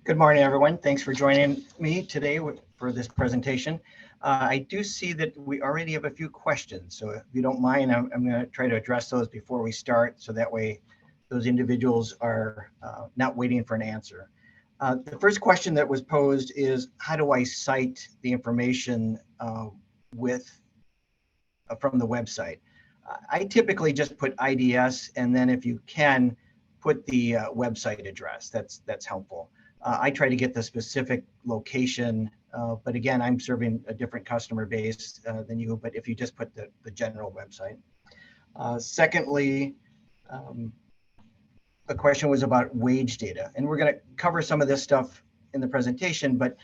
Good morning, everyone. Thanks for joining me today for this presentation. I do see that we already have a few questions, so if you don't mind, I'm going to try to address those before we start, so that way those individuals are not waiting for an answer. The first question that was posed is, how do I cite the information from the website? I typically just put IDES, and then if you can, put the website address. That's helpful. I try to get the specific location, but again, I'm serving a different customer base than you, but if you just put the general website. Secondly, a question was about wage data, and we're going to cover some of this stuff in the presentation, but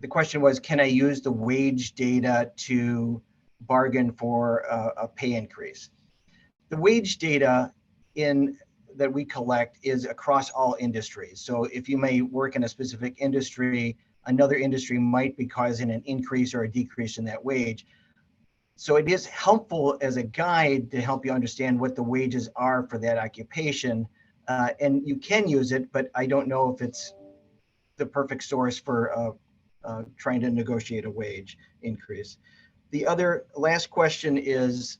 the question was, can I use the wage data to bargain for a pay increase? The wage data that we collect is across all industries. So if you may work in a specific industry, another industry might be causing an increase or a decrease in that wage. So it is helpful as a guide to help you understand what the wages are for that occupation. And you can use it, but I don't know if it's the perfect source for trying to negotiate a wage increase. The last question is,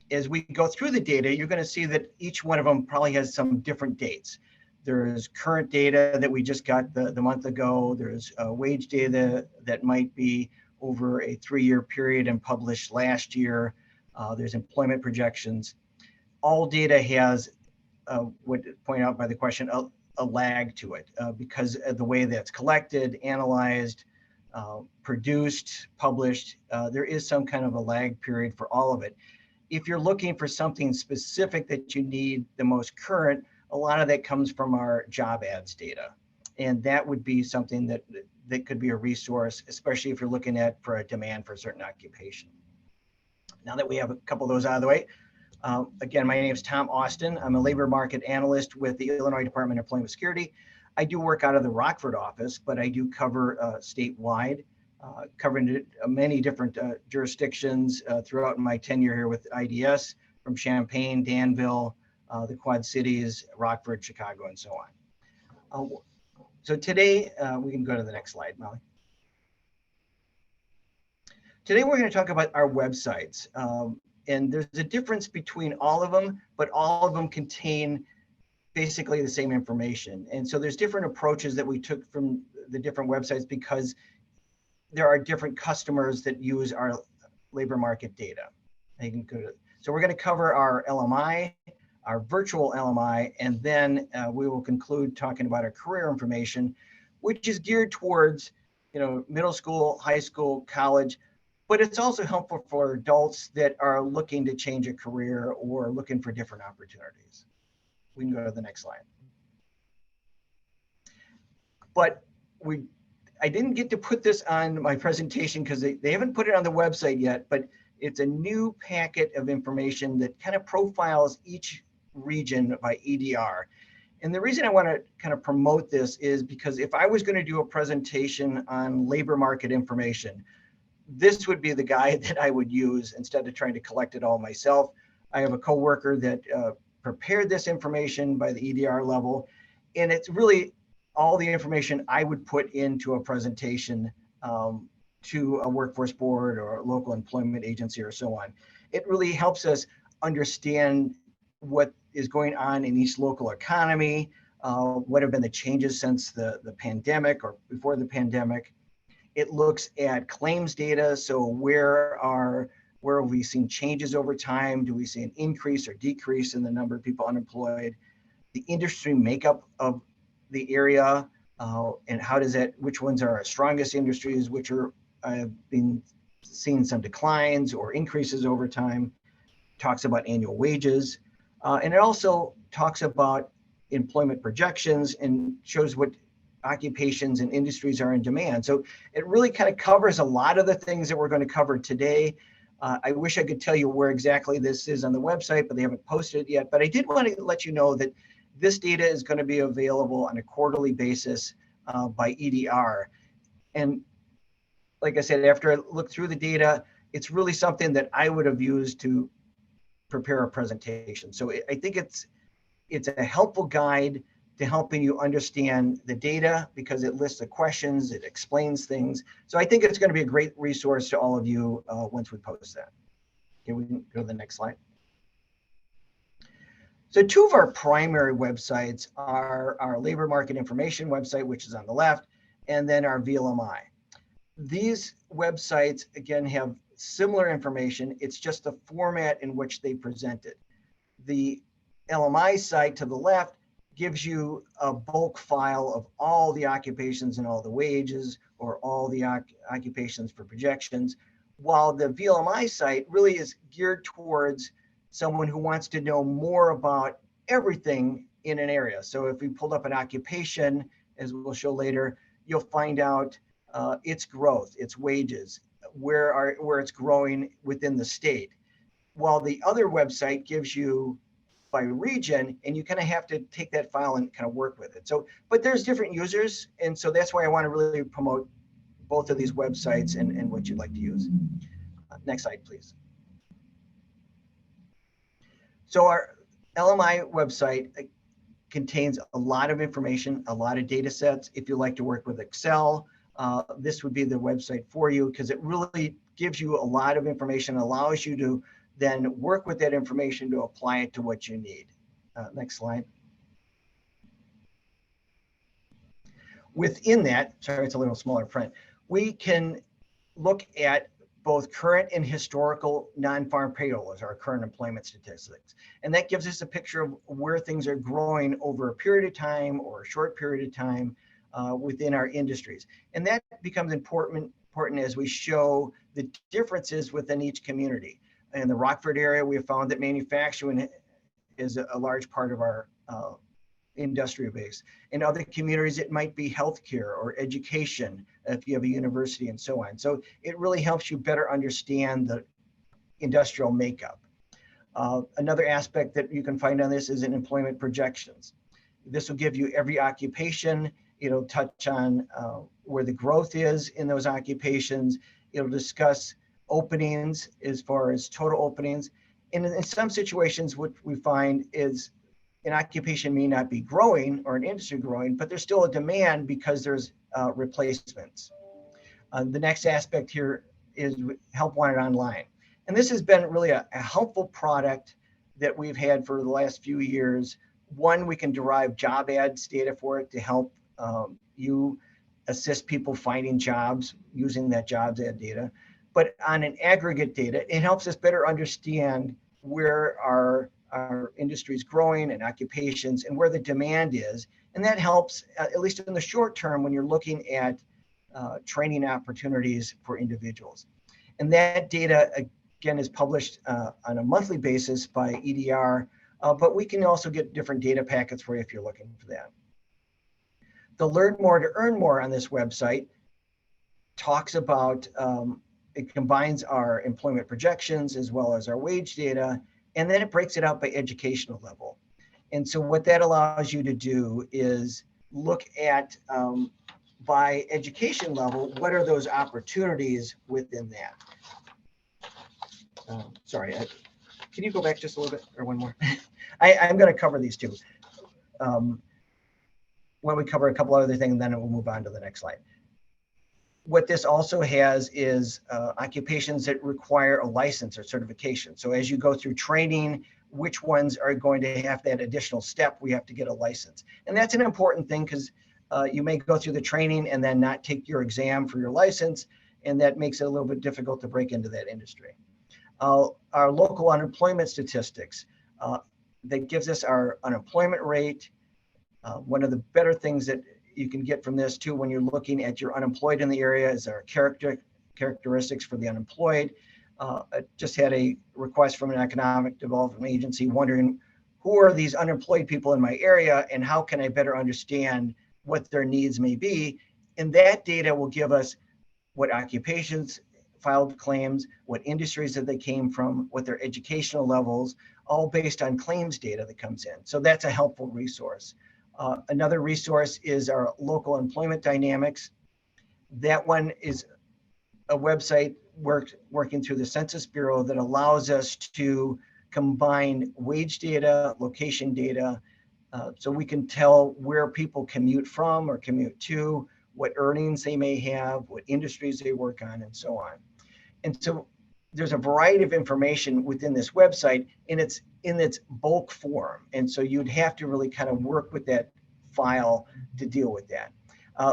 as we go through the data, you're going to see that each one of them probably has some different dates. There's current data that we just got the month ago. There's wage data that might be over a 3-year period and published last year. There's employment projections. All data has, what pointed out by the question, a lag to it because of the way that's collected, analyzed, produced, published. There is some kind of a lag period for all of it. If you're looking for something specific that you need the most current, a lot of that comes from our job ads data. And that would be something that could be a resource, especially if you're looking for a demand for a certain occupation. Now that we have a couple of those out of the way, again, my name is Tom Austin. I'm a labor market analyst with the Illinois Department of Employment Security. I do work out of the Rockford office, but I do cover statewide. Covering many different jurisdictions throughout my tenure here with IDES, from Champaign, Danville, the Quad Cities, Rockford, Chicago, and so on. So today, we can go to the next slide, Molly. Today, we're going to talk about our websites. And there's a difference between all of them, but all of them contain basically the same information. And so there's different approaches that we took from the different websites because there are different customers that use our labor market data. So we're going to cover our LMI, our virtual LMI, and then we will conclude talking about our career information, which is geared towards, middle school, high school, college, but it's also helpful for adults that are looking to change a career or looking for different opportunities. We can go to the next slide. But I didn't get to put this on my presentation because they haven't put it on the website yet, but it's a new packet of information that kind of profiles each region by EDR. And the reason I want to kind of promote this is because if I was going to do a presentation on labor market information, this would be the guide that I would use instead of trying to collect it all myself. I have a coworker that prepared this information by the EDR level, and it's really all the information I would put into a presentation to a workforce board or a local employment agency or so on. It really helps us understand what is going on in each local economy, what have been the changes since the pandemic or before the pandemic. It looks at claims data. So where have we seen changes over time? Do we see an increase or decrease in the number of people unemployed? The industry makeup of the area, and which ones are our strongest industries, which have been seeing some declines or increases over time. Talks about annual wages. And it also talks about employment projections and shows what occupations and industries are in demand. So it really kind of covers a lot of the things that we're going to cover today. I wish I could tell you where exactly this is on the website, but they haven't posted it yet. But I did want to let you know that this data is going to be available on a quarterly basis by EDR. And like I said, after I looked through the data, it's really something that I would have used to prepare a presentation. So I think it's a helpful guide to helping you understand the data because it lists the questions, it explains things. So I think it's going to be a great resource to all of you once we post that. Okay, we can go to the next slide. So two of our primary websites are our labor market information website, which is on the left, and then our VLMI. These websites, again, have similar information. It's just the format in which they present it. The LMI site to the left gives you a bulk file of all the occupations and all the wages, or all the occupations for projections, while the VLMI site really is geared towards someone who wants to know more about everything in an area. So if we pulled up an occupation, as we'll show later, you'll find out its growth, its wages, where it's growing within the state. While the other website gives you by region, and you kind of have to take that file and kind of work with it. So, but there's different users, and so that's why I want to really promote both of these websites and what you'd like to use. Next slide, please. So our LMI website contains a lot of information, a lot of data sets. If you like to work with Excel, this would be the website for you because it really gives you a lot of information, allows you to then work with that information to apply it to what you need. Next slide. Within that, sorry, it's a little smaller print, we can look at both current and historical non-farm payrolls, our current employment statistics. And that gives us a picture of where things are growing over a period of time or a short period of time within our industries. And that becomes important as we show the differences within each community. In the Rockford area, we have found that manufacturing is a large part of our industrial base. In other communities, it might be healthcare or education, if you have a university and so on. So it really helps you better understand the industrial makeup. Another aspect that you can find on this is in employment projections. This will give you every occupation. It'll touch on where the growth is in those occupations. It'll discuss openings as far as total openings. And in some situations, what we find is an occupation may not be growing or an industry growing, but there's still a demand because there's replacements. The next aspect here is Help Wanted Online. And this has been really a helpful product that we've had for the last few years. One, we can derive job ads data for it to help you assist people finding jobs using that jobs ad data. But on an aggregate data, it helps us better understand where our industry is growing and occupations and where the demand is. And that helps, at least in the short term, when you're looking at training opportunities for individuals. And that data, again, is published on a monthly basis by EDR, but we can also get different data packets for you if you're looking for that. The Learn More to Earn More on this website talks about, it combines our employment projections as well as our wage data, and then it breaks it out by educational level. And so what that allows you to do is look at, by education level, what are those opportunities within that? Sorry, can you go back just a little bit or one more? I'm going to cover these two. When we cover a couple other things, and then we'll move on to the next slide. What this also has is occupations that require a license or certification. So as you go through training, which ones are going to have that additional step? We have to get a license. And that's an important thing because you may go through the training and then not take your exam for your license. And that makes it a little bit difficult to break into that industry. Our local unemployment statistics, that gives us our unemployment rate. One of the better things that you can get from this too when you're looking at your unemployed in the area is our characteristics for the unemployed. I just had a request from an economic development agency wondering who are these unemployed people in my area and how can I better understand what their needs may be. And that data will give us what occupations filed claims, what industries that they came from, what their educational levels, all based on claims data that comes in. So that's a helpful resource. Another resource is our local employment dynamics. That one is a website working through the Census Bureau that allows us to combine wage data, location data, So we can tell where people commute from or commute to, what earnings they may have, what industries they work on, and so on. And so there's a variety of information within this website, and it's in its bulk form. And so you'd have to really kind of work with that file to deal with that.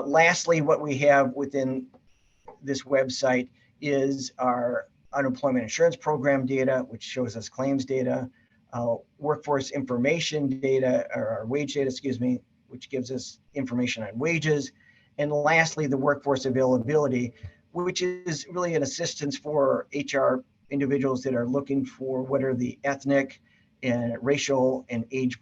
Lastly, what we have within this website is our unemployment insurance program data, which shows us claims data, workforce information data, or our wage data, excuse me, which gives us information on wages. And lastly, the workforce availability, which is really an assistance for HR individuals that are looking for what are the ethnic and racial and age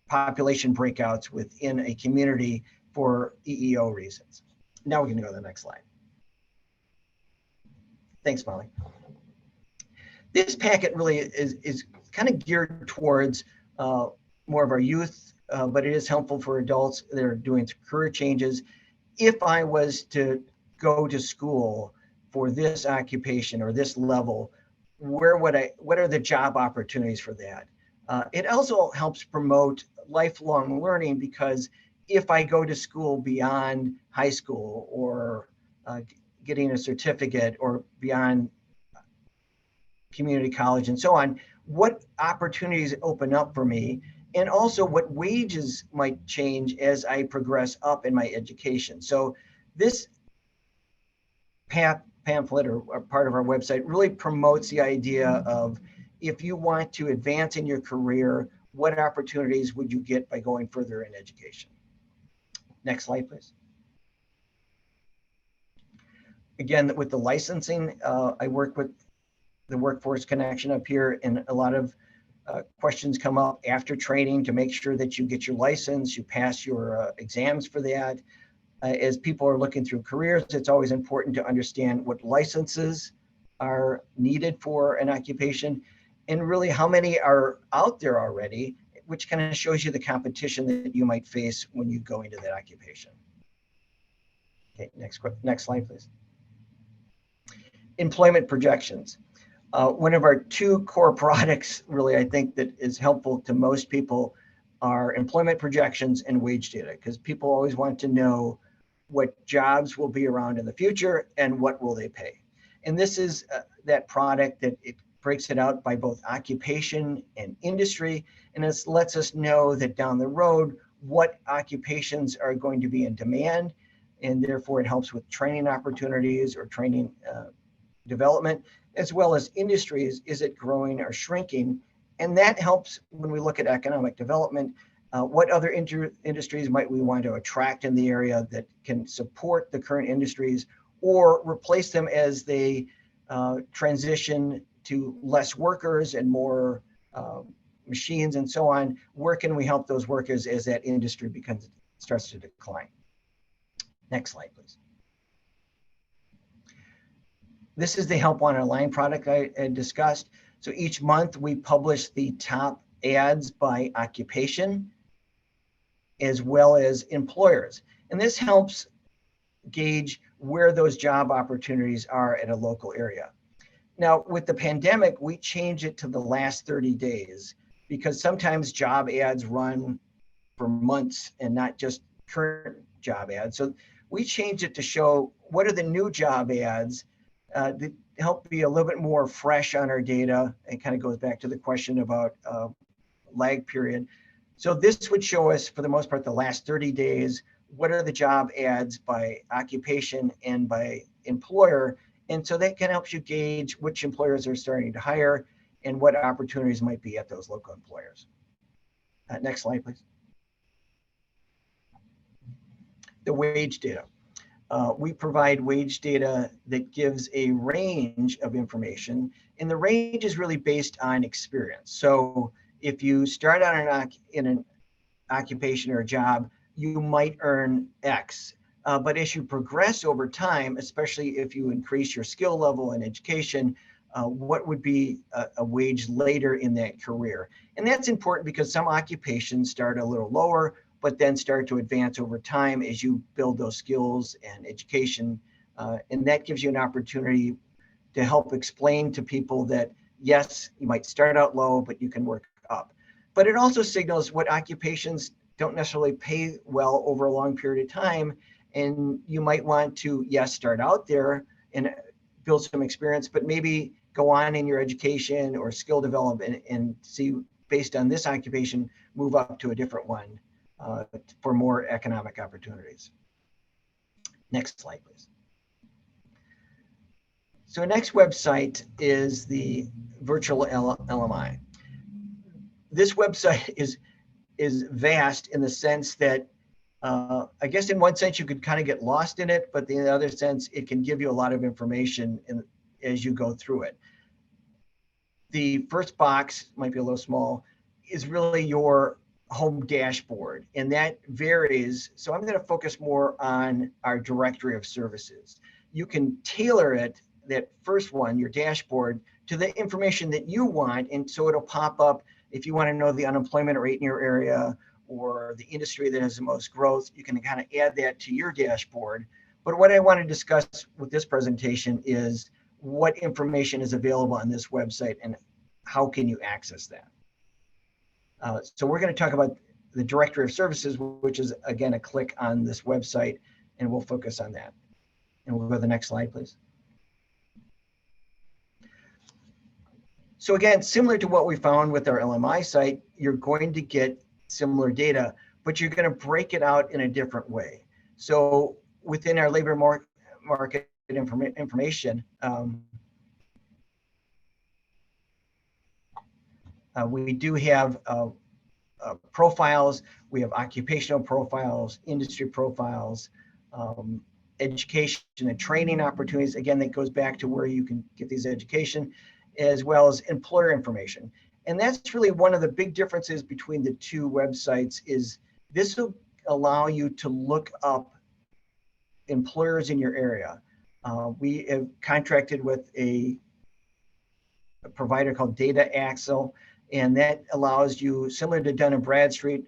population breakouts within a community for EEO reasons. Now we're going to go to the next slide. Thanks, Molly. This packet really is kind of geared towards more of our youth, but it is helpful for adults that are doing career changes. If I was to go to school for this occupation or this level, what are the job opportunities for that? It also helps promote lifelong learning, because if I go to school beyond high school or getting a certificate or beyond community college and so on, what opportunities open up for me, and also what wages might change as I progress up in my education. So this pamphlet or part of our website really promotes the idea of, if you want to advance in your career, what opportunities would you get by going further in education? Next slide, please. Again, with the licensing, I work with the Workforce Connection up here, and a lot of questions come up after training to make sure that you get your license, you pass your exams for that. As people are looking through careers, it's always important to understand what licenses are needed for an occupation, and really how many are out there already, which kind of shows you the competition that you might face when you go into that occupation. Okay, next slide, please. Employment projections. One of our two core products, really, I think that is helpful to most people, are employment projections and wage data, because people always want to know what jobs will be around in the future and what will they pay. And this is that product that it breaks it out by both occupation and industry, and it lets us know that down the road what occupations are going to be in demand, and therefore it helps with training opportunities or training development, as well as industries. Is it growing or shrinking? And that helps when we look at economic development. What other industries might we want to attract in the area that can support the current industries or replace them as they transition to less workers and more machines and so on? Where can we help those workers as that industry starts to decline? Next slide, please. This is the Help Wanted Online product I had discussed. So each month we publish the top ads by occupation as well as employers. And this helps gauge where those job opportunities are at a local area. Now, with the pandemic, we changed it to the last 30 days because sometimes job ads run for months and not just current job ads. So we changed it to show what are the new job ads that help be a little bit more fresh on our data. It kind of goes back to the question about lag period. So this would show us, for the most part, the last 30 days, what are the job ads by occupation and by employer. And so that can help you gauge which employers are starting to hire and what opportunities might be at those local employers. Next slide, please. The wage data. We provide wage data that gives a range of information, and the range is really based on experience. So if you start out in an occupation or a job, you might earn X. But as you progress over time, especially if you increase your skill level and education, what would be a wage later in that career? And that's important because some occupations start a little lower, but then start to advance over time as you build those skills and education. And that gives you an opportunity to help explain to people that, yes, you might start out low, but you can work up. but it also signals what occupations don't necessarily pay well over a long period of time. And you might want to, yes, start out there and build some experience, but maybe go on in your education or skill development and see, based on this occupation, move up to a different one for more economic opportunities. Next slide, please. So next website is the virtual LMI. This website is vast in the sense that I guess in one sense you could kind of get lost in it, but in the other sense it can give you a lot of information as you go through it. The first box, might be a little small, is really your home dashboard, and that varies. So I'm going to focus more on our directory of services. You can tailor it, that first one, your dashboard, to the information that you want, and so it'll pop up if you want to know the unemployment rate in your area or the industry that has the most growth. You can kind of add that to your dashboard. But what I want to discuss with this presentation is what information is available on this website and how can you access that. So we're going to talk about the directory of services, which is, again, a click on this website, and we'll focus on that. And we'll go to the next slide, please. So again, similar to what we found with our LMI site, you're going to get similar data, but you're going to break it out in a different way. So within our labor market information, we do have profiles. We have occupational profiles, industry profiles, education and training opportunities. Again, that goes back to where you can get these education, as well as employer information. And that's really one of the big differences between the two websites. Is this will allow you to look up employers in your area. We have contracted with a provider called Data Axle, and that allows you, similar to Dun & Bradstreet,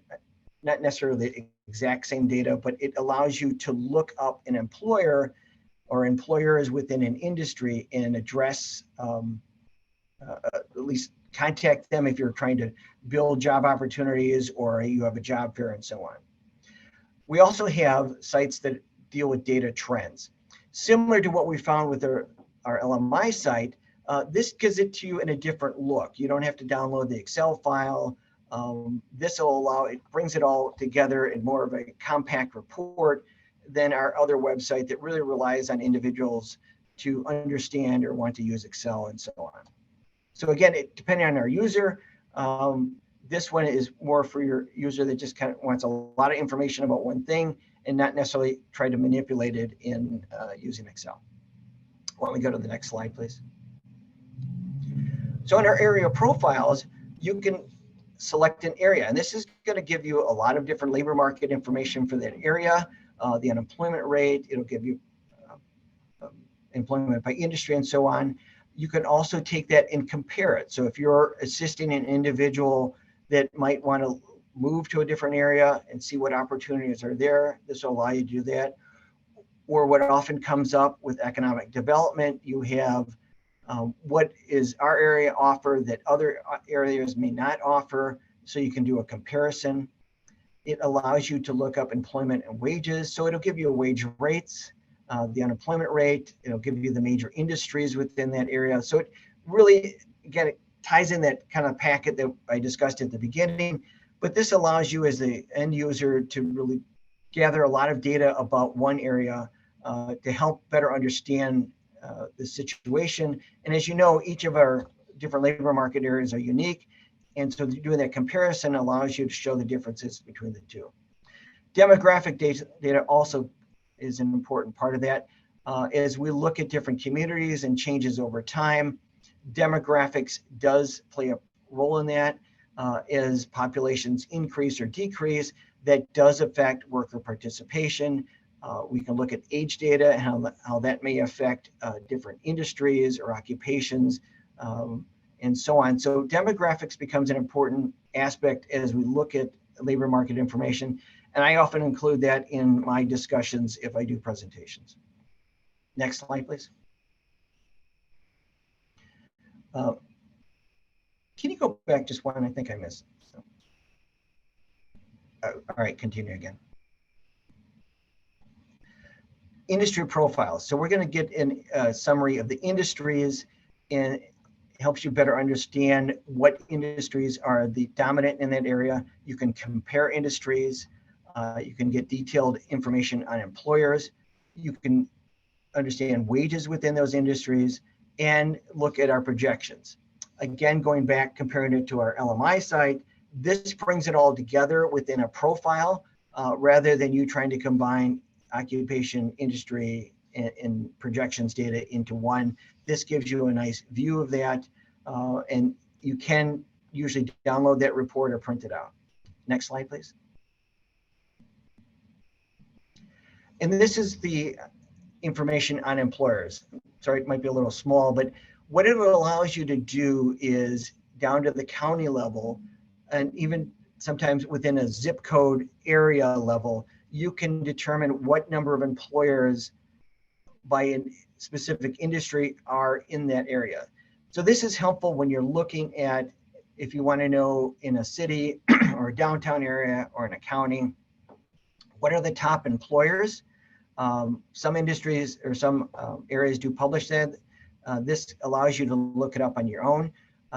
not necessarily the exact same data, but it allows you to look up an employer or employers within an industry and address, at least contact them if you're trying to build job opportunities or you have a job fair and so on. We also have sites that deal with data trends. Similar to what we found with our LMI site, this gives it to you in a different look. You don't have to download the Excel file. This will allow, it brings it all together in more of a compact report than our other website that really relies on individuals to understand or want to use Excel and so on. So again, depending on our user, this one is more for your user that just kind of wants a lot of information about one thing and not necessarily try to manipulate it in using Excel. Why don't we go to the next slide, please? So in our area profiles, you can select an area, and this is going to give you a lot of different labor market information for that area, the unemployment rate. It'll give you employment by industry and so on. You can also take that and compare it. So if you're assisting an individual that might want to move to a different area and see what opportunities are there, this will allow you to do that. Or what often comes up with economic development, you have what is our area offer that other areas may not offer, so you can do a comparison. It allows you to look up employment and wages, so it'll give you wage rates, the unemployment rate. It'll give you the major industries within that area. So it really, again, it ties in that kind of packet that I discussed at the beginning, but this allows you as the end user to really gather a lot of data about one area to help better understand the situation. And as you know, each of our different labor market areas are unique. And so doing that comparison allows you to show the differences between the two. Demographic data also is an important part of that. As we look at different communities and changes over time, demographics does play a role in that. As populations increase or decrease, that does affect worker participation. We can look at age data and how that may affect different industries or occupations and so on. So demographics becomes an important aspect as we look at labor market information. And I often include that in my discussions if I do presentations. Next slide, please. Can you go back just one? I think I missed. So, All right, continue again. Industry profiles. So we're going to get in a summary of the industries, and it helps you better understand what industries are the dominant in that area. You can compare industries. You can get detailed information on employers. You can understand wages within those industries and look at our projections. Again, going back, comparing it to our LMI site, this brings it all together within a profile rather than you trying to combine occupation, industry, and projections data into one. This gives you a nice view of that, and you can usually download that report or print it out. Next slide, please. And this is the information on employers. Sorry, it might be a little small, but what it allows you to do is down to the county level, and even sometimes within a zip code area level, you can determine what number of employers by a specific industry are in that area. So this is helpful when you're looking at, if you want to know in a city or a downtown area or in a county, what are the top employers? Some industries or some areas do publish that. This allows you to look it up on your own.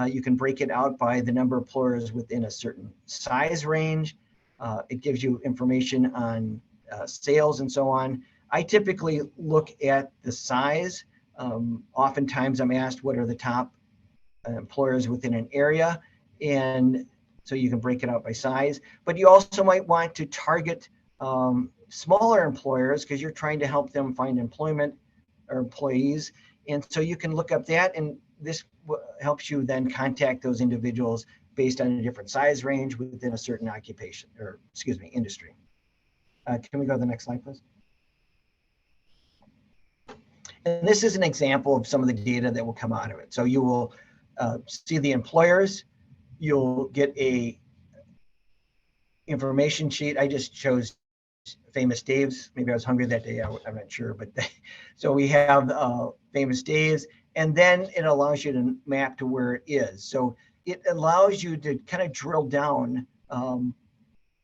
You can break it out by the number of employers within a certain size range. It gives you information on sales and so on. I typically look at the size. Oftentimes I'm asked what are the top employers within an area, and so you can break it out by size. But you also might want to target smaller employers because you're trying to help them find employment or employees. And so you can look up that, and this helps you then contact those individuals based on a different size range within a certain occupation, or excuse me, industry. Can we go to the next slide, please? And this is an example of some of the data that will come out of it. So you will see the employers, you'll get a information sheet. I just chose Famous Dave's. Maybe I was hungry that day, I'm not sure, but so we have Famous Dave's, and then it allows you to map to where it is. So it allows you to kind of drill down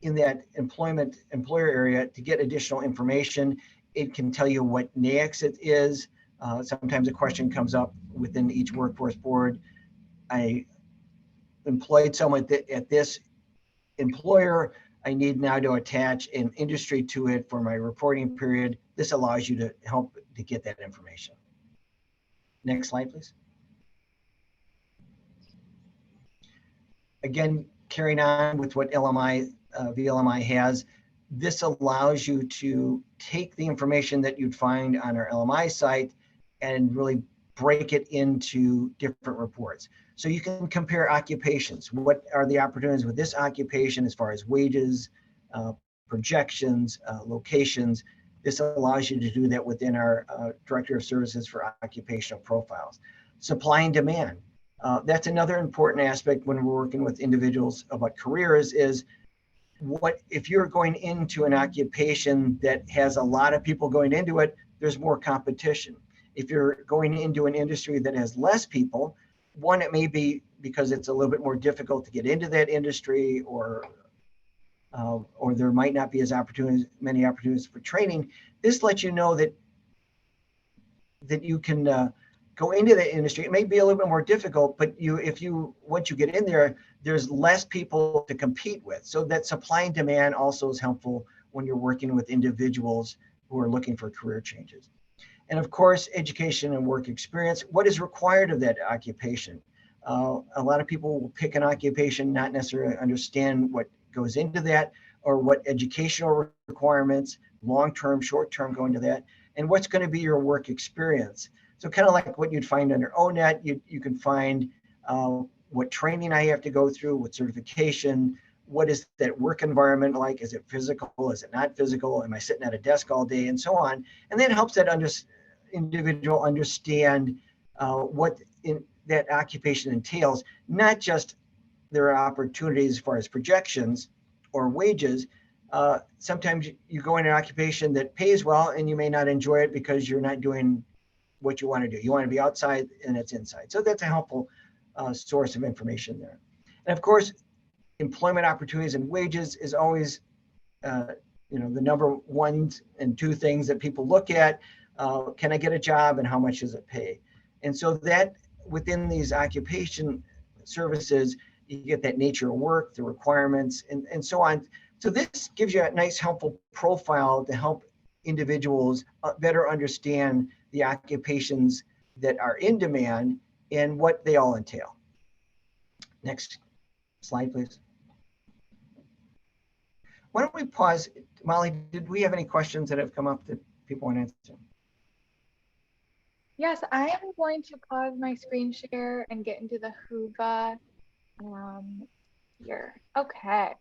in that employer area to get additional information. It can tell you what NAICS it is. Sometimes a question comes up within each workforce board. I employed someone at this employer. I need now to attach an industry to it for my reporting period. This allows you to help to get that information. Next slide, please. Again, carrying on with what VLMI has, this allows you to take the information that you'd find on our LMI site and really break it into different reports. So you can compare occupations. What are the opportunities with this occupation as far as wages, projections, locations? This allows you to do that within our Director of Services for Occupational Profiles. Supply and demand. That's another important aspect when we're working with individuals about careers is what if you're going into an occupation that has a lot of people going into it, there's more competition. If you're going into an industry that has less people, one, it may be because it's a little bit more difficult to get into that industry, or there might not be many opportunities for training. This lets you know that you can go into the industry. It may be a little bit more difficult, but once you get in there, there's less people to compete with. So that supply and demand also is helpful when you're working with individuals who are looking for career changes. And of course, education and work experience. What is required of that occupation? A lot of people will pick an occupation, not necessarily understand what goes into that, or what educational requirements, long-term, short-term, go into that, and what's going to be your work experience. So kind of like what you'd find under ONET, you can find what training I have to go through, what certification, what is that work environment like? Is it physical? Is it not physical? Am I sitting at a desk all day, and so on? And that helps that individual understand what that occupation entails, not just their opportunities as far as projections or wages. Sometimes you go in an occupation that pays well and you may not enjoy it because you're not doing what you want to do. You want to be outside and it's inside. So that's a helpful source of information there. And of course, employment opportunities and wages is always the number one and two things that people look at. Can I get a job and how much does it pay? And so that within these occupation services, you get that nature of work, the requirements, and so on. So this gives you a nice, helpful profile to help individuals better understand the occupations that are in demand and what they all entail. Next slide, please. Why don't we pause? Molly, did we have any questions that have come up that people want to answer? Yes, I am going to pause my screen share and get into the Whova here. Okay.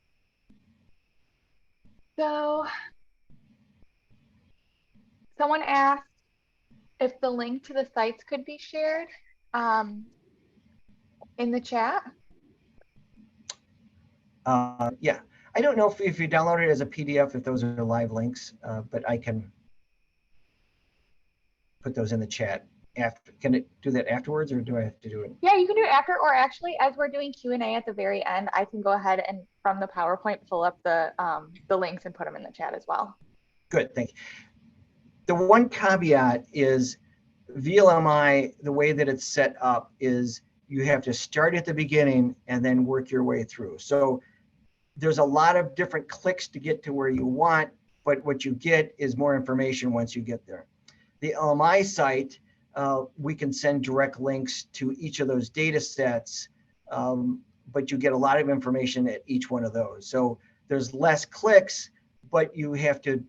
So someone asked if the link to the sites could be shared in the chat. Yeah, I don't know if you download it as a PDF, if those are live links, but I can put those in the chat after. Can it do that afterwards, or do I have to do it? Yeah, you can do it after, or actually as we're doing Q&A at the very end, I can go ahead and from the PowerPoint pull up the links and put them in the chat as well. Good, thank you. The one caveat is VLMI, the way that it's set up is you have to start at the beginning and then work your way through. So there's a lot of different clicks to get to where you want, but what you get is more information once you get there. The LMI site, we can send direct links to each of those data sets, but you get a lot of information at each one of those. So there's less clicks, but you have to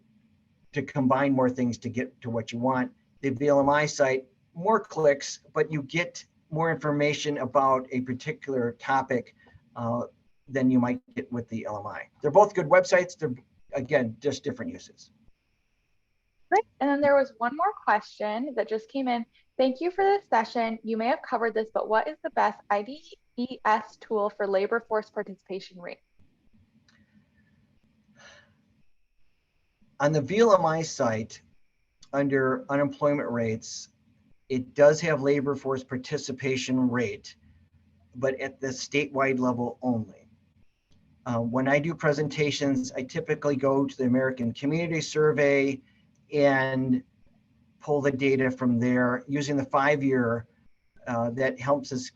combine more things to get to what you want. The VLMI site, more clicks, but you get more information about a particular topic than you might get with the LMI. They're both good websites. They're, again, just different uses. Great. And then there was one more question that just came in. Thank you for this session. You may have covered this, but what is the best IDES tool for labor force participation rate? On the VLMI site, under unemployment rates, it does have labor force participation rate, but at the statewide level only. When I do presentations, I typically go to the American Community Survey and pull the data from there using the 5-year. That helps us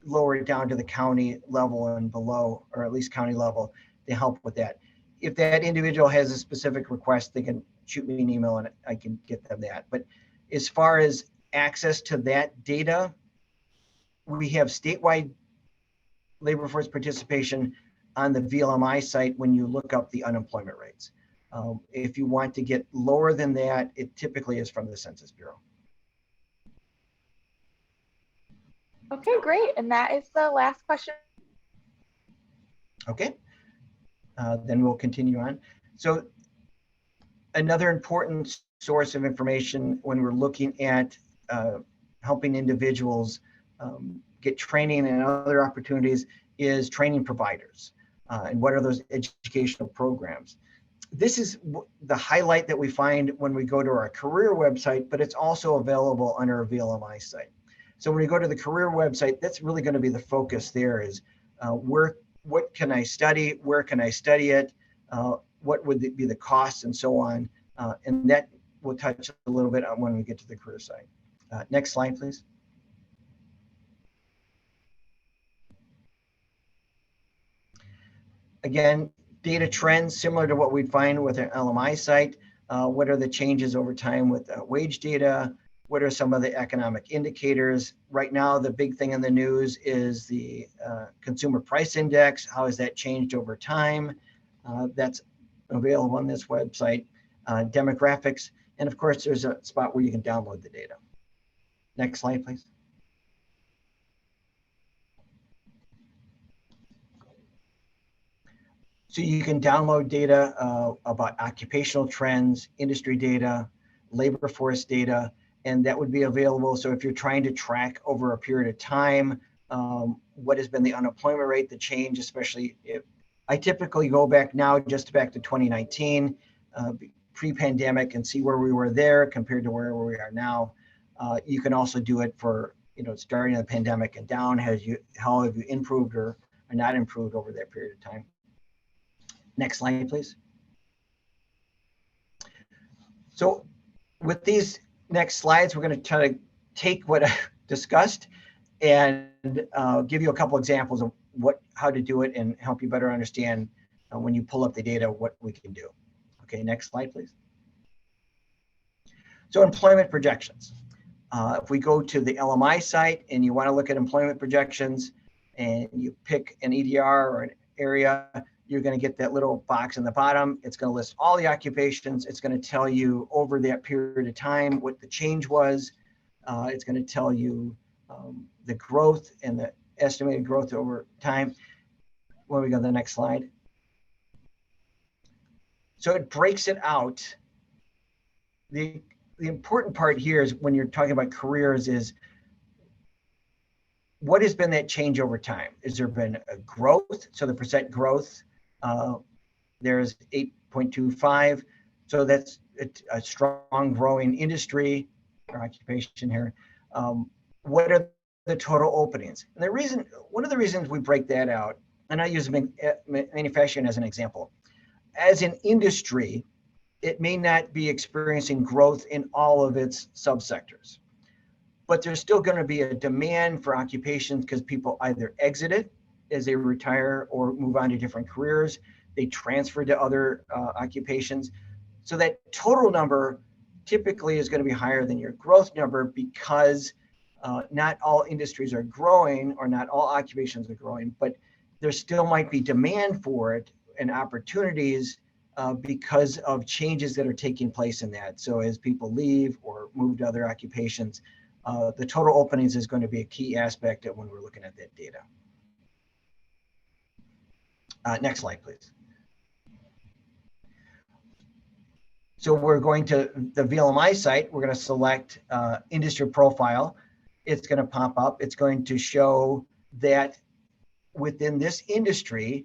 lower it down to the county level and below, or at least county level, to help with that. If that individual has a specific request, they can shoot me an email and I can get them that. But as far as access to that data, we have statewide labor force participation on the VLMI site when you look up the unemployment rates. If you want to get lower than that, it typically is from the Census Bureau. Okay, great. And that is the last question. Okay, then we'll continue on. So another important source of information when we're looking at helping individuals get training and other opportunities is training providers. And what are those educational programs? This is the highlight that we find when we go to our career website, but it's also available on our VLMI site. So when we go to the career website, that's really going to be the focus there is what can I study? Where can I study it? What would be the costs and so on? And that we'll touch a little bit on when we get to the career site. Next slide, please. Again, data trends similar to what we'd find with an LMI site. What are the changes over time with wage data? What are some of the economic indicators? Right now, the big thing in the news is the consumer price index. How has that changed over time? That's available on this website. Demographics, and of course, there's a spot where you can download the data. Next slide, please. So you can download data about occupational trends, industry data, labor force data, and that would be available. So if you're trying to track over a period of time, what has been the unemployment rate, the change, especially if I typically go back now, just back to 2019, pre-pandemic, and see where we were there compared to where we are now. You can also do it for, starting the pandemic and down, how have you improved or not improved over that period of time. Next slide, please. So with these next slides, we're going to try to take what I discussed and give you a couple examples of how to do it and help you better understand when you pull up the data, what we can do. Okay, next slide, please. So employment projections. If we go to the LMI site and you want to look at employment projections and you pick an EDR or an area, you're going to get that little box in the bottom. It's going to list all the occupations. It's going to tell you over that period of time what the change was. It's going to tell you the growth and the estimated growth over time. When we go to the next slide. So it breaks it out. The important part here is when you're talking about careers is what has been that change over time? Has there been a growth? So the percent growth, there's 8.25. So that's a strong growing industry or occupation here. What are the total openings? And one of the reasons we break that out, and I use manufacturing as an example. As an industry, it may not be experiencing growth in all of its subsectors, but there's still going to be a demand for occupations because people either exit it as they retire or move on to different careers. They transfer to other occupations. So that total number typically is going to be higher than your growth number because not all industries are growing or not all occupations are growing, but there still might be demand for it and opportunities because of changes that are taking place in that. So as people leave or move to other occupations, the total openings is going to be a key aspect of when we're looking at that data. Next slide, please. So we're going to the VLMI site. We're going to select industry profile. It's going to pop up. It's going to show that within this industry,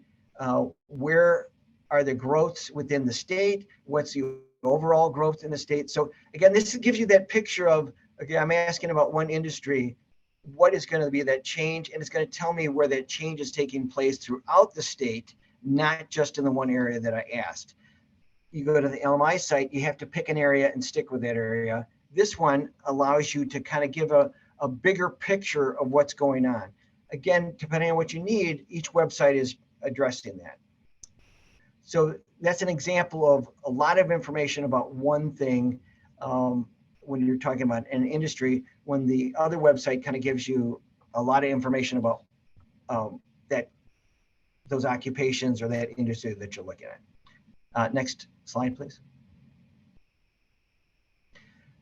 where are the growths within the state? What's the overall growth in the state? So again, this gives you that picture of, okay, I'm asking about one industry, what is going to be that change? And it's going to tell me where that change is taking place throughout the state, not just in the one area that I asked. You go to the LMI site, you have to pick an area and stick with that area. This one allows you to kind of give a bigger picture of what's going on. Again, depending on what you need, each website is addressing that. So that's an example of a lot of information about one thing when you're talking about an industry, when the other website kind of gives you a lot of information about those occupations or that industry that you're looking at. Next slide, please.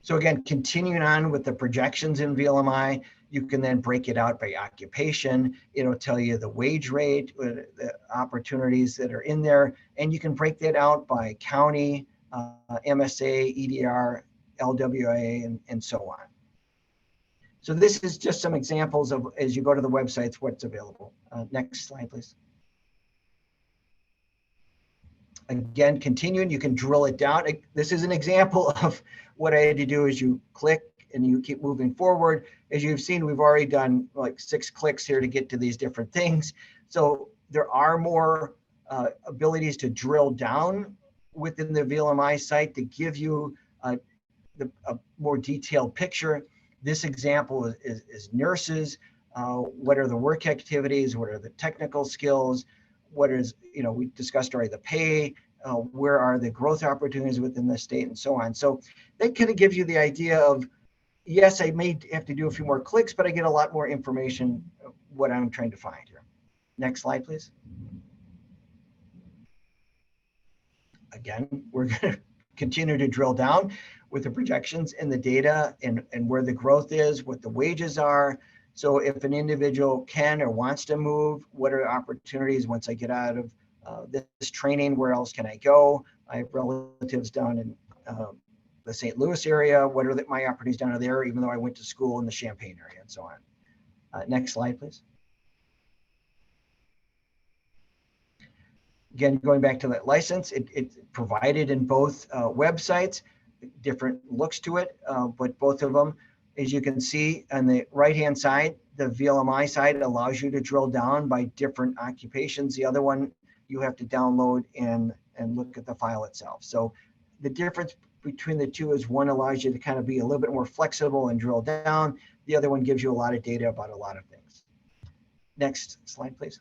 So again, continuing on with the projections in VLMI, you can then break it out by occupation. It'll tell you the wage rate, the opportunities that are in there, and you can break that out by county, MSA, EDR, LWA, and so on. So this is just some examples of, as you go to the websites, what's available. Next slide, please. Again, continuing, you can drill it down. This is an example of what I had to do is you click and you keep moving forward. As you've seen, we've already done like 6 clicks here to get to these different things. So there are more abilities to drill down within the VLMI site to give you a more detailed picture. This example is nurses. What are the work activities? What are the technical skills? What is, we discussed already the pay, where are the growth opportunities within the state and so on. So that kind of gives you the idea of, yes, I may have to do a few more clicks, but I get a lot more information of what I'm trying to find here. Next slide, please. Again, we're going to continue to drill down with the projections and the data and where the growth is, what the wages are. So if an individual can or wants to move, what are the opportunities once I get out of this training? Where else can I go? I have relatives down in the St. Louis area. What are my opportunities down there, even though I went to school in the Champaign area and so on. Next slide, please. Again, going back to that license, it's provided in both websites, different looks to it, but both of them, as you can see on the right-hand side, the VLMI side allows you to drill down by different occupations. The other one, you have to download and look at the file itself. So the difference between the two is one allows you to kind of be a little bit more flexible and drill down. The other one gives you a lot of data about a lot of things. Next slide, please.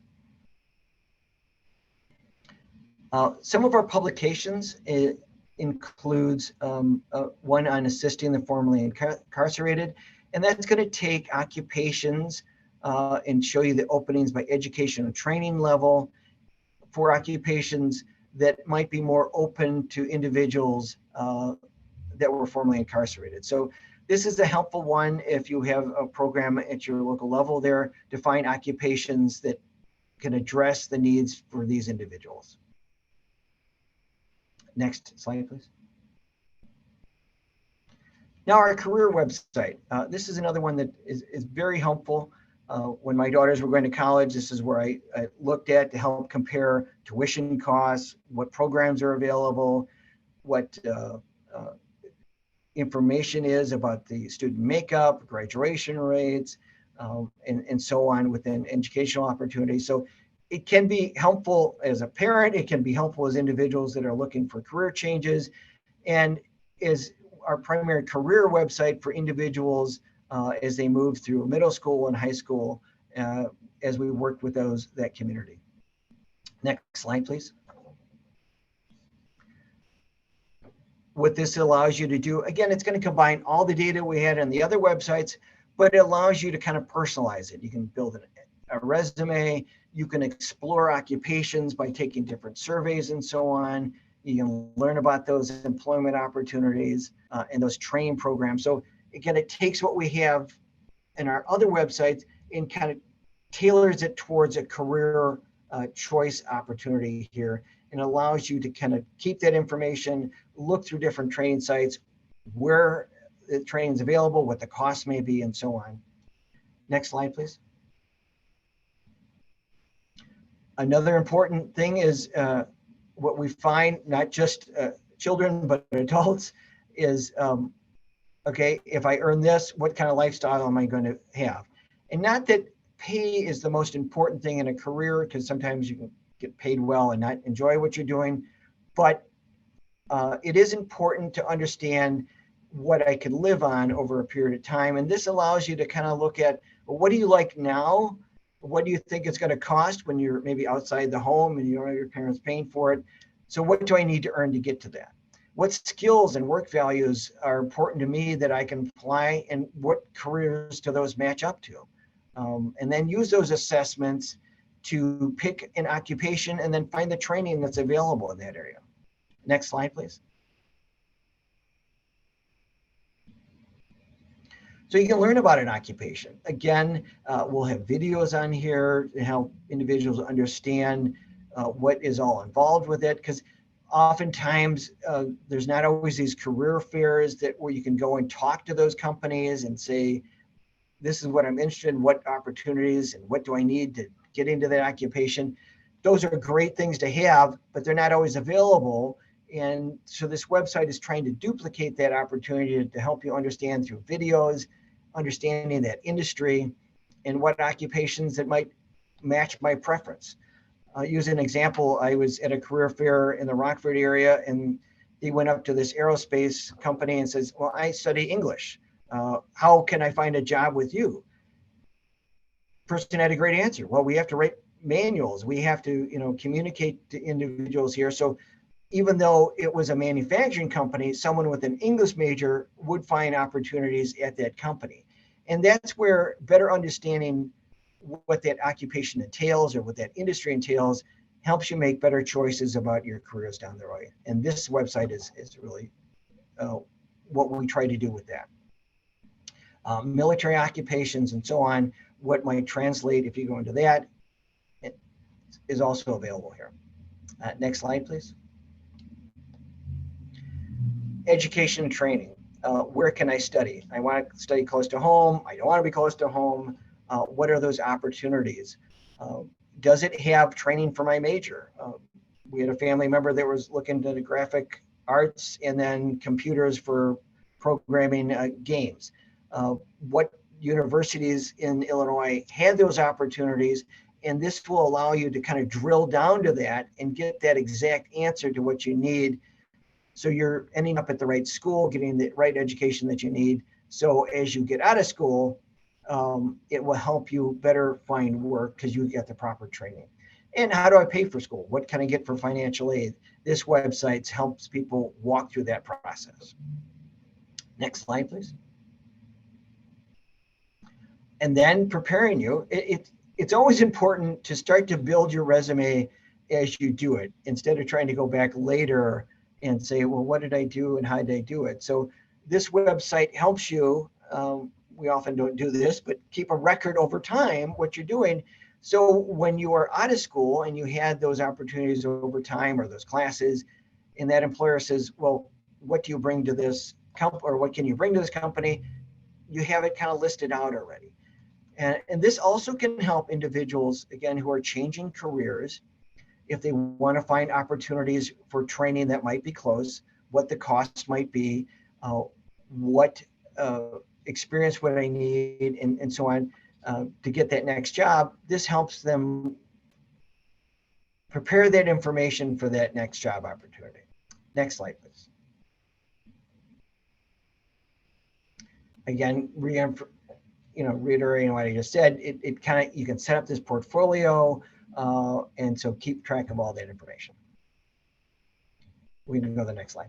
Some of our publications includes one on assisting the formerly incarcerated, and that's going to take occupations and show you the openings by education and training level for occupations that might be more open to individuals that were formerly incarcerated. So this is a helpful one if you have a program at your local level there to find occupations that can address the needs for these individuals. Next slide, please. Now our career website. This is another one that is very helpful. When my daughters were going to college, this is where I looked at to help compare tuition costs, what programs are available, what information is about the student makeup, graduation rates, and so on within educational opportunities. So it can be helpful as a parent, it can be helpful as individuals that are looking for career changes, and is our primary career website for individuals as they move through middle school and high school as we work with that community. Next slide, please. What this allows you to do, again, it's going to combine all the data we had on the other websites, but it allows you to kind of personalize it. You can build a resume, you can explore occupations by taking different surveys and so on. You can learn about those employment opportunities and those training programs. So again, it takes what we have in our other websites and kind of tailors it towards a career choice opportunity here, and allows you to kind of keep that information, look through different training sites, where the training is available, what the cost may be, and so on. Next slide, please. Another important thing is what we find, not just children, but adults, is, okay, if I earn this, what kind of lifestyle am I going to have? And not that pay is the most important thing in a career, because sometimes you can get paid well and not enjoy what you're doing, but it is important to understand what I can live on over a period of time. And this allows you to kind of look at, well, what do you like now? What do you think it's going to cost when you're maybe outside the home and you don't have your parents paying for it? So what do I need to earn to get to that? What skills and work values are important to me that I can apply, and what careers do those match up to? And then use those assessments to pick an occupation and then find the training that's available in that area. Next slide, please. So you can learn about an occupation. Again, we'll have videos on here to help individuals understand what is all involved with it, because oftentimes there's not always these career fairs where you can go and talk to those companies and say, this is what I'm interested in, what opportunities and what do I need to get into that occupation. Those are great things to have, but they're not always available. And so this website is trying to duplicate that opportunity to help you understand through videos, understanding that industry and what occupations that might match my preference. I'll use an example. I was at a career fair in the Rockford area, and he went up to this aerospace company and says, well, I study English. How can I find a job with you? Person had a great answer. Well, we have to write manuals. We have to, communicate to individuals here. So even though it was a manufacturing company, someone with an English major would find opportunities at that company. And that's where better understanding what that occupation entails or what that industry entails helps you make better choices about your careers down the road. And this website is really what we try to do with that. Military occupations and so on, what might translate if you go into that, it is also available here. Next slide, please. Education and training. Where can I study? I want to study close to home. I don't want to be close to home. What are those opportunities? Does it have training for my major? We had a family member that was looking to the graphic arts and then computers for programming games. What universities in Illinois had those opportunities, and this will allow you to kind of drill down to that and get that exact answer to what you need So you're ending up at the right school, getting the right education that you need. So as you get out of school, it will help you better find work because you get the proper training. And how do I pay for school? What can I get for financial aid? This website helps people walk through that process. Next slide, please. And then preparing you, it's always important to start to build your resume as you do it, instead of trying to go back later and say, well, what did I do and how did I do it? So this website helps you. We often don't do this, but keep a record over time, what you're doing. So when you are out of school and you had those opportunities over time or those classes, and that employer says, well, what do you bring to this company, or what can you bring to this company? You have it kind of listed out already. And this also can help individuals, again, who are changing careers, if they want to find opportunities for training that might be close, what the costs might be, what experience would I need, and so on, to get that next job. This helps them prepare that information for that next job opportunity. Next slide, please. Again, reiterating what I just said, it kind of, you can set up this portfolio, and so keep track of all that information. We can go to the next slide.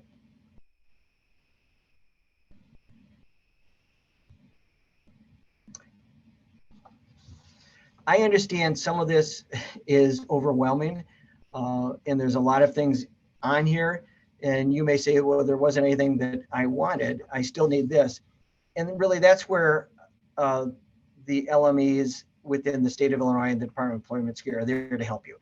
I understand some of this is overwhelming, and there's a lot of things on here, and you may say, well, there wasn't anything that I wanted. I still need this. And really, that's where the LMEs within the state of Illinois and the Department of Employment are there to help you.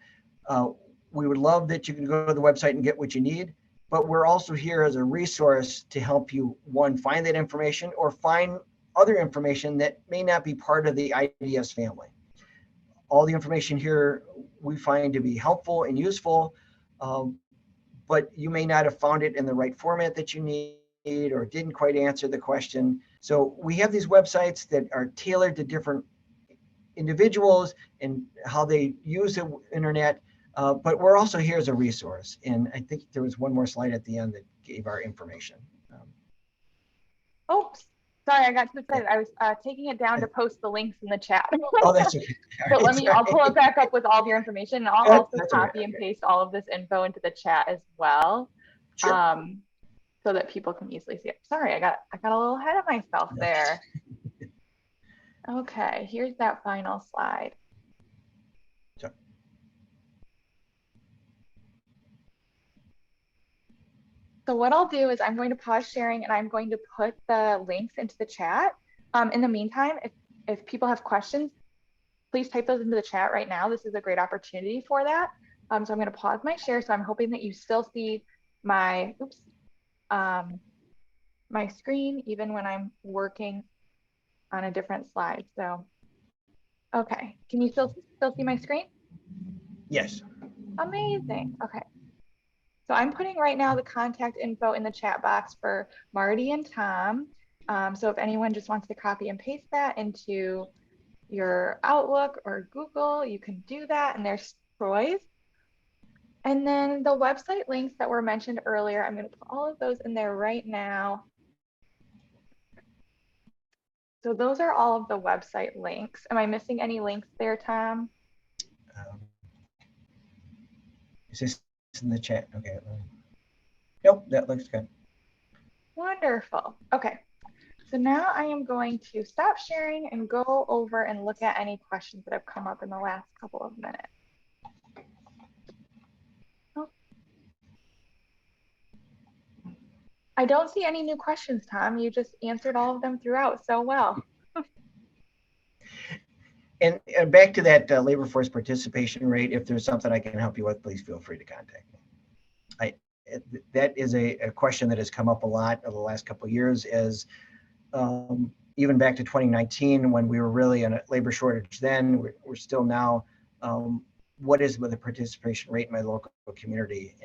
We would love that you can go to the website and get what you need, but we're also here as a resource to help you, one, find that information or find other information that may not be part of the IDES family. All the information here we find to be helpful and useful, but you may not have found it in the right format that you need or didn't quite answer the question. So we have these websites that are tailored to different individuals and how they use the internet, but we're also here as a resource. And I think there was one more slide at the end that gave our information. Oops, sorry, I got too excited. I was taking it down to post the links in the chat. Oh, that's okay. So I'll pull it back up with all of your information, and I'll also copy right. and paste all of this info into the chat as well. Sure. So that people can easily see it. Sorry, I got a little ahead of myself there. Okay, here's that final slide. Sure. So what I'll do is I'm going to pause sharing and I'm going to put the links into the chat. In the meantime, if people have questions, please type those into the chat right now. This is a great opportunity for that. So I'm going to pause my share. So I'm hoping that you still see my, my screen, even when I'm working on a different slide. So, okay, can you still see my screen? Yes. Amazing. Okay. So I'm putting right now the contact info in the chat box for Marty and Tom. So if anyone just wants to copy and paste that into your Outlook or Google, you can do that. And there's Troy's. And then the website links that were mentioned earlier, I'm going to put all of those in there right now. So those are all of the website links. Am I missing any links there, Tom? Is this in the chat? Okay. Nope, that looks good. Wonderful. Okay. So now I am going to stop sharing and go over and look at any questions that have come up in the last couple of minutes. Oh. I don't see any new questions, Tom. You just answered all of them throughout so well. And back to that labor force participation rate, if there's something I can help you with, please feel free to contact me. That is a question that has come up a lot over the last couple of years, as even back to 2019, when we were really in a labor shortage then, we're still now. What is the participation rate in my local community?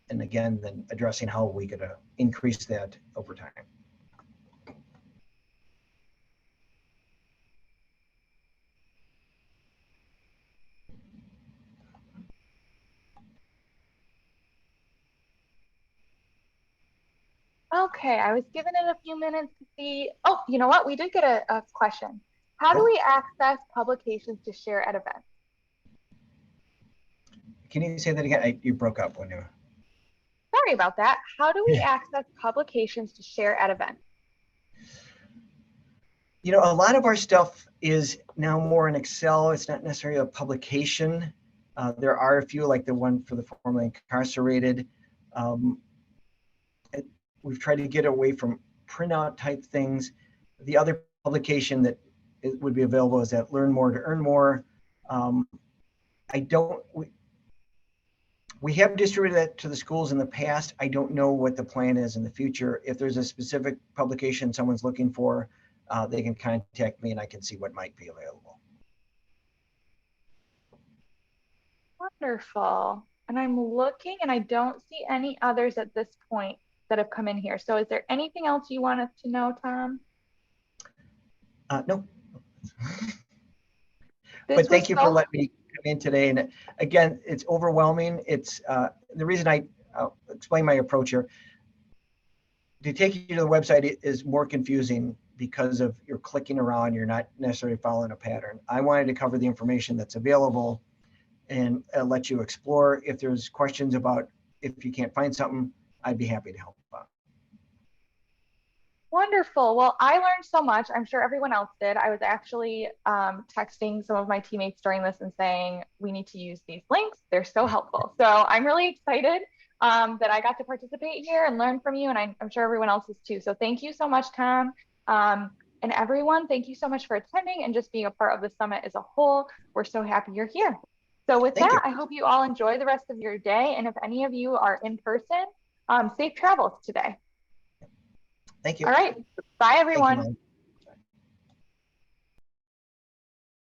And again, then addressing how we could increase that over time. Okay, I was given it a few minutes to see. Oh, you know what? We did get a question. How do Yep. we access publications to share at events? Can you say that again? You broke up when you. Sorry about that. How do we access publications to share at events? You know, a lot of our stuff is now more in Excel. It's not necessarily a publication. There are a few, like the one for the formerly incarcerated. Um, we've tried to get away from printout type things. The other publication that would be available is that Learn More to Earn More. I don't, we have distributed that to the schools in the past. I don't know what the plan is in the future. If there's a specific publication someone's looking for, they can contact me and I can see what might be available. Wonderful. And I'm looking and I don't see any others at this point that have come in here. So is there anything else you want us to know, Tom? No. This But was thank you for so letting me come in today. And again, it's overwhelming. It's the reason I'll explain my approach here. To take you to the website is more confusing because of you're clicking around, you're not necessarily following a pattern. I wanted to cover the information that's available and let you explore. If there's questions about if you can't find something, I'd be happy to help out. wonderful. Well, I learned so much. I'm sure everyone else did. I was actually texting some of my teammates during this and saying, we need to use these links. They're so helpful. So I'm really excited that I got to participate here and learn from you. And I'm sure everyone else is too. So thank you so much, Tom. And everyone, thank you so much for attending and just being a part of the summit as a whole. We're so happy you're here. So with Thank that, you. I hope you all enjoy the rest of your day. And if any of you are in person, safe travels today. Thank you. All right. Bye, Thank you, everyone. Molly.